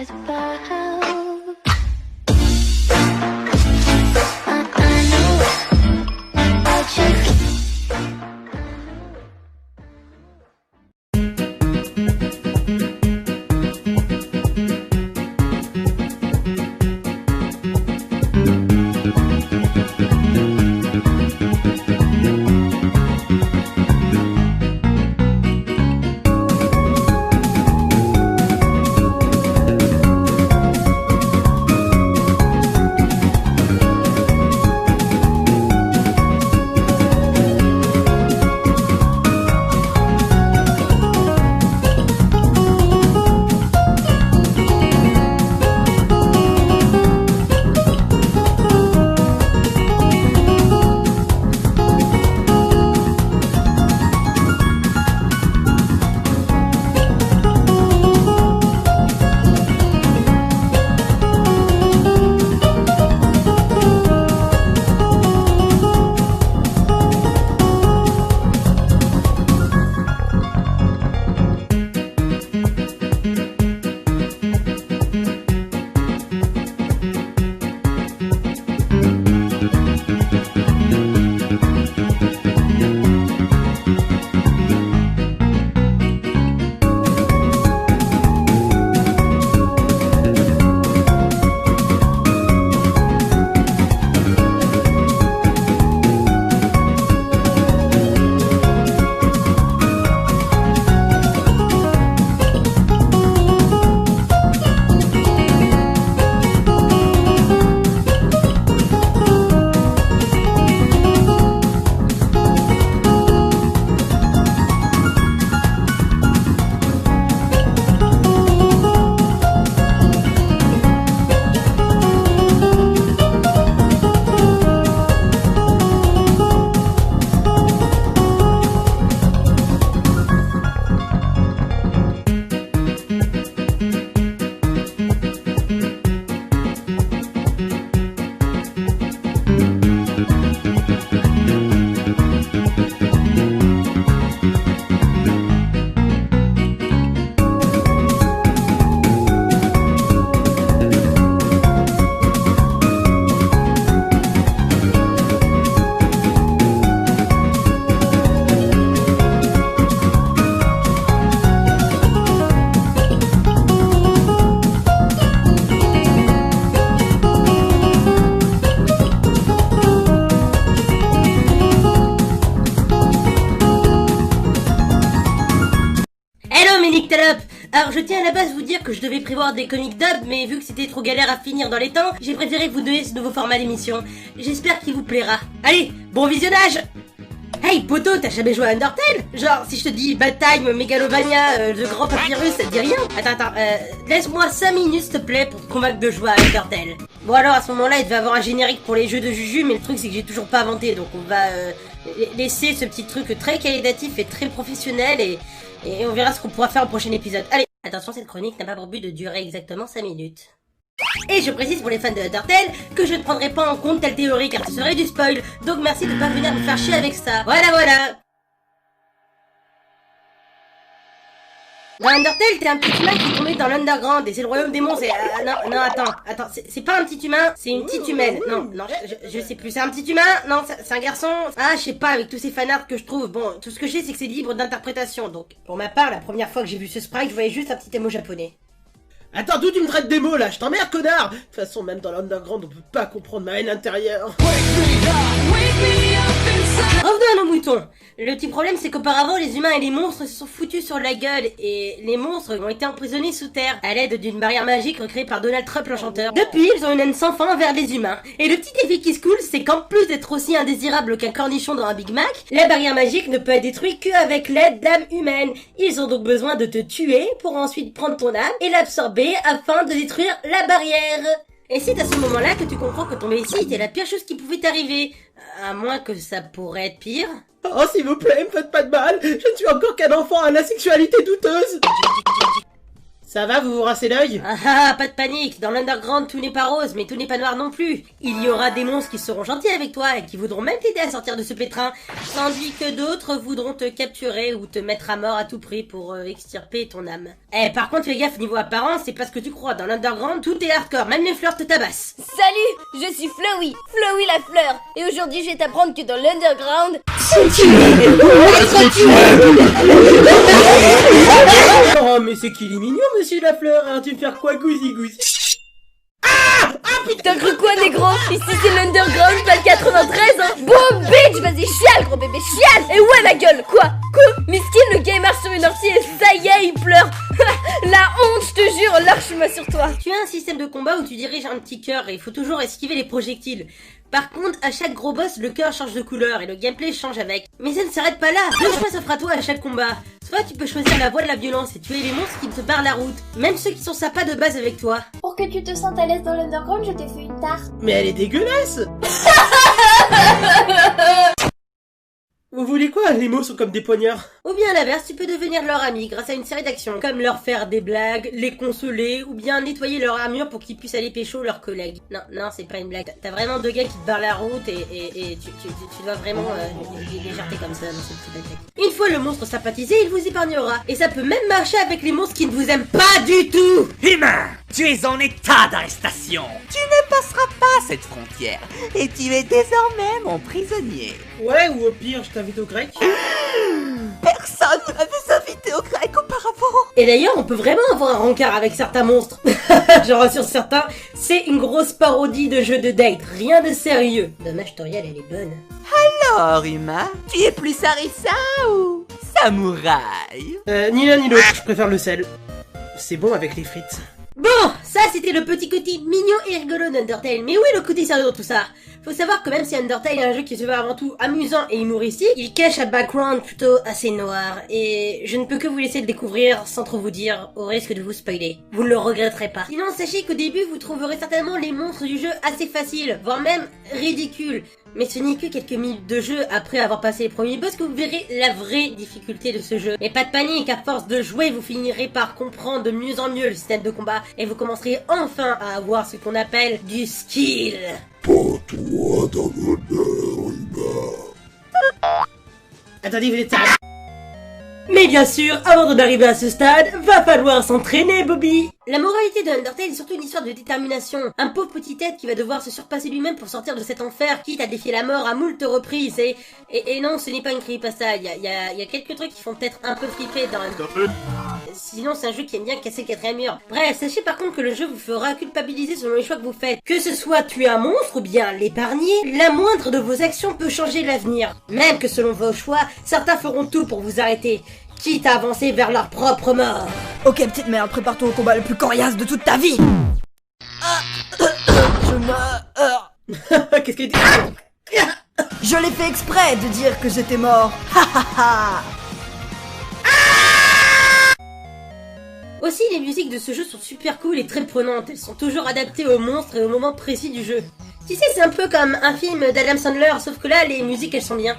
lies about. Alors je tiens à la base vous dire que je devais prévoir des comic dubs, mais vu que c'était trop galère à finir dans les temps, j'ai préféré vous donner ce nouveau format d'émission. J'espère qu'il vous plaira. Allez, bon visionnage. Hey poto, t'as jamais joué à Undertale? Genre, si je te dis Bad Time, Megalovania, The Grand Papyrus, ça te dit rien? Attends, laisse-moi 5 minutes s'il te plaît pour te convaincre de jouer à Undertale. Bon alors, à ce moment-là, il devait avoir un générique pour les jeux de Juju, mais le truc c'est que j'ai toujours pas inventé, donc on va laisser ce petit truc très qualitatif et très professionnel, et on verra ce qu'on pourra faire au prochain épisode. Allez, attention, cette chronique n'a pas pour but de durer exactement 5 minutes. Et je précise pour les fans de Undertale que je ne prendrai pas en compte telle théorie car ce serait du spoil, donc merci de pas venir me faire chier avec ça. Voilà. Dans Undertale, t'es un petit humain qui est tombé dans l'underground et c'est le royaume des monstres et... non, attends, c'est pas un petit humain, c'est une petite humaine. Non, je sais plus, c'est un petit humain? Non, c'est un garçon? Ah, je sais pas, avec tous ces fanarts que je trouve, bon, tout ce que je sais c'est que c'est libre d'interprétation, donc... Pour ma part, la première fois que j'ai vu ce sprite, je voyais juste un petit émo japonais. Attends, d'où tu me traites des mots là? Je t'emmerde, connard! De toute façon, même dans l'underground, on peut pas comprendre ma haine intérieure. Revenons à nos moutons. Le petit problème, c'est qu'auparavant, les humains et les monstres se sont foutus sur la gueule, et les monstres ont été emprisonnés sous terre, à l'aide d'une barrière magique recréée par Donald Trump l'enchanteur. Depuis, ils ont une haine sans fin envers les humains. Et le petit défi qui se coule, c'est qu'en plus d'être aussi indésirable qu'un cornichon dans un Big Mac, la barrière magique ne peut être détruite qu'avec l'aide d'âmes humaines. Ils ont donc besoin de te tuer pour ensuite prendre ton âme et l'absorber afin de détruire la barrière. Et c'est à ce moment-là que tu comprends que tomber ici était la pire chose qui pouvait t'arriver. À moins que ça pourrait être pire. Oh, s'il vous plaît, me faites pas de mal. Je ne suis encore qu'un enfant à la sexualité douteuse. Ça va, vous vous rincez l'œil? Pas de panique, dans l'Underground tout n'est pas rose, mais tout n'est pas noir non plus. Il y aura des monstres qui seront gentils avec toi et qui voudront même t'aider à sortir de ce pétrin, tandis que d'autres voudront te capturer ou te mettre à mort à tout prix pour extirper ton âme. Par contre fais gaffe niveau apparence, c'est pas ce que tu crois, dans l'Underground tout est hardcore, même les fleurs te tabassent. Salut, je suis Flowey, Flowey la fleur, et aujourd'hui je vais t'apprendre que dans l'Underground... Oh, mais c'est qu'il est mignon, monsieur Lafleur, hein, tu veux faire quoi, gousi? T'as cru quoi, négro? Ici c'est l'Underground, pas le 93, hein. Bon, bitch, vas-y, chiale, gros bébé, chiale. Et ouais, ma gueule, quoi? Miskin, le gars marche sur une ortie et ça y est, il pleure. La honte, je te jure, lâche-moi sur toi. Tu as un système de combat où tu diriges un petit cœur et il faut toujours esquiver les projectiles. Par contre, à chaque gros boss, le cœur change de couleur et le gameplay change avec. Mais ça ne s'arrête pas là. Deux choix s'offrent à toi à chaque combat. Soit tu peux choisir la voie de la violence et tuer les monstres qui te barrent la route, même ceux qui sont sympas de base avec toi. Pour que tu te sentes à l'aise dans l'Underground, je t'ai fait une tarte. Mais elle est dégueulasse. Vous voulez quoi? Les mots sont comme des poignards. Ou bien à l'inverse, tu peux devenir leur ami grâce à une série d'actions, comme leur faire des blagues, les consoler, ou bien nettoyer leur armure pour qu'ils puissent aller pécho leurs collègues. Non, c'est pas une blague. T'as vraiment deux gars qui te barrent la route et tu dois vraiment les jarter comme ça, monsieur le petit attaque. Une fois le monstre sympathisé, il vous épargnera. Et ça peut même marcher avec les monstres qui ne vous aiment pas du tout. Humain, tu es en état d'arrestation. Tu ne passeras pas cette frontière et tu es désormais mon prisonnier. Ouais, ou au pire, je t'invite au grec. Personne ne m'avait invité au grec auparavant. Et d'ailleurs, on peut vraiment avoir un rencard avec certains monstres. Je rassure certains, c'est une grosse parodie de jeu de date, rien de sérieux. Dommage, Toriel, elle est bonne. Alors, Humain, tu es plus harissa ou samouraï? Ni l'un ni l'autre, je préfère le sel. C'est bon avec les frites. Bon, ça c'était le petit côté mignon et rigolo d'Undertale, mais où est le côté sérieux dans tout ça? Faut savoir que même si Undertale est un jeu qui se veut avant tout amusant et humoristique, il cache un background plutôt assez noir, et je ne peux que vous laisser le découvrir sans trop vous dire, au risque de vous spoiler. Vous ne le regretterez pas. Sinon, sachez qu'au début, vous trouverez certainement les monstres du jeu assez faciles, voire même ridicules. Mais ce n'est que quelques minutes de jeu après avoir passé les premiers boss que vous verrez la vraie difficulté de ce jeu. Mais pas de panique, à force de jouer, vous finirez par comprendre de mieux en mieux le système de combat et vous commencerez enfin à avoir ce qu'on appelle du skill. Pas toi dans l'honneur, humain. Attendez, vous êtes sérieux? Mais bien sûr, avant d'en arriver à ce stade, va falloir s'entraîner, Bobby. La moralité de Undertale est surtout une histoire de détermination. Un pauvre petit être qui va devoir se surpasser lui-même pour sortir de cet enfer, quitte à défier la mort à moult reprises. Et non, ce n'est pas une creepypasta. Il y a quelques trucs qui font peut-être un peu flipper dans Sinon, c'est un jeu qui aime bien casser le quatrième mur. Bref, sachez par contre que le jeu vous fera culpabiliser selon les choix que vous faites. Que ce soit tuer un monstre ou bien l'épargner, la moindre de vos actions peut changer l'avenir. Même que selon vos choix, certains feront tout pour vous arrêter, quitte à avancer vers leur propre mort. Ok, petite merde, prépare-toi au combat le plus coriace de toute ta vie. Je meurs. Qu'est-ce que tu... Je l'ai fait exprès de dire que j'étais mort. Aussi, les musiques de ce jeu sont super cool et très prenantes. Elles sont toujours adaptées aux monstres et au moment précis du jeu. Tu sais, c'est un peu comme un film d'Adam Sandler, sauf que là, les musiques, elles sont bien.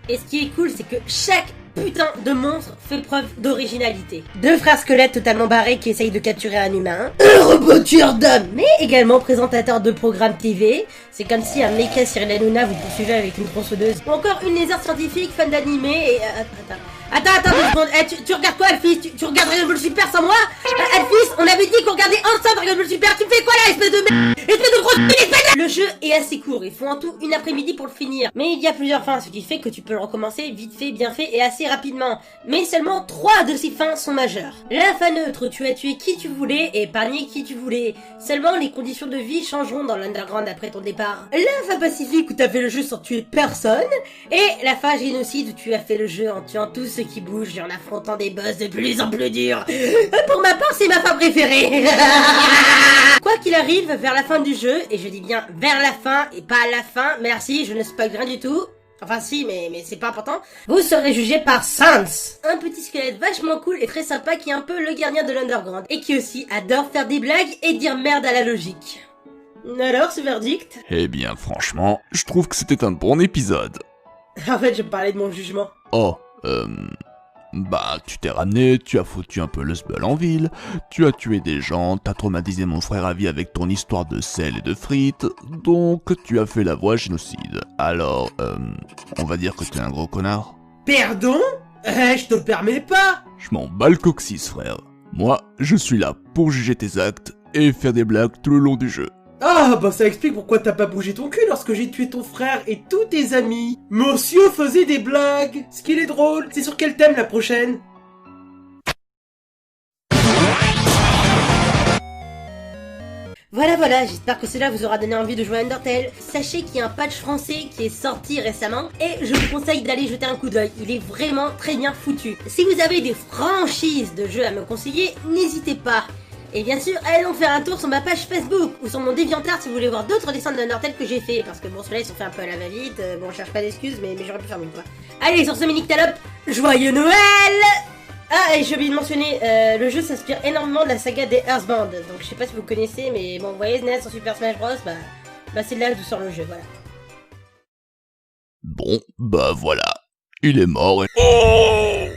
Et ce qui est cool, c'est que chaque putain de monstre fait preuve d'originalité. Deux frères squelettes totalement barrés qui essayent de capturer un humain, un robot tueur d'hommes, mais également présentateur de programmes TV. C'est comme si un mecha Cyril Hanouna vous poursuivait avec une tronçonneuse. Ou encore une lézard scientifique fan d'animé et... attends. Attends 2 secondes. Tu regardes quoi, Elfis? Tu regardes Dragon Ball Super sans moi? Elfis, on avait dit qu'on regardait ensemble Dragon Ball Super. Tu me fais quoi là, espèce de merde? Espèce de grosse espèce de... Le jeu est assez court. Il faut en tout une après-midi pour le finir. Mais il y a plusieurs fins, ce qui fait que tu peux le recommencer vite fait, bien fait et assez rapidement. Mais seulement 3 de ces fins sont majeures. La fin neutre, tu as tué qui tu voulais et épargné qui tu voulais. Seulement, les conditions de vie changeront dans l'Underground après ton départ. La fin pacifique où t'as fait le jeu sans tuer personne. Et la fin génocide où tu as fait le jeu en tuant tous ceux qui bougent et en affrontant des boss de plus en plus durs. Pour ma part, c'est ma fin préférée. Quoi qu'il arrive, vers la fin du jeu, et je dis bien vers la fin et pas à la fin, merci, je ne spoil rien du tout. Enfin si, mais c'est pas important. Vous serez jugé par Sans, un petit squelette vachement cool et très sympa qui est un peu le gardien de l'Underground et qui aussi adore faire des blagues et dire merde à la logique. Alors, ce verdict? Eh bien, franchement, je trouve que c'était un bon épisode. En fait, je me parlais de mon jugement. Oh, bah, tu t'es ramené, tu as foutu un peu le sbeul en ville, tu as tué des gens, t'as traumatisé mon frère à vie avec ton histoire de sel et de frites, donc tu as fait la voie génocide. Alors, on va dire que t'es un gros connard? Pardon? Je te le permets pas. Je m'en bats le coccyx, frère. Moi, je suis là pour juger tes actes et faire des blagues tout le long du jeu. Ah, bah ça explique pourquoi t'as pas bougé ton cul lorsque j'ai tué ton frère et tous tes amis. Monsieur faisait des blagues. Ce qu'il est drôle, c'est sur quel thème la prochaine? Voilà, j'espère que cela vous aura donné envie de jouer à Undertale. Sachez qu'il y a un patch français qui est sorti récemment et je vous conseille d'aller jeter un coup d'œil. Il est vraiment très bien foutu. Si vous avez des franchises de jeux à me conseiller, n'hésitez pas. Et bien sûr, allez donc faire un tour sur ma page Facebook ou sur mon DeviantArt si vous voulez voir d'autres dessins d'Undertale que j'ai fait. Parce que bon, ceux-là ils sont faits un peu à la va-vite, bon, je cherche pas d'excuses, mais j'aurais pu faire mieux quoi. Allez, sur ce mini Talop, joyeux Noël! Ah, et j'ai oublié de mentionner, le jeu s'inspire énormément de la saga des Earthbound. Donc je sais pas si vous connaissez, mais bon, vous voyez SNES sur Super Smash Bros, bah c'est là d'où sort le jeu, voilà. Bon, bah voilà. Il est mort et... Oh!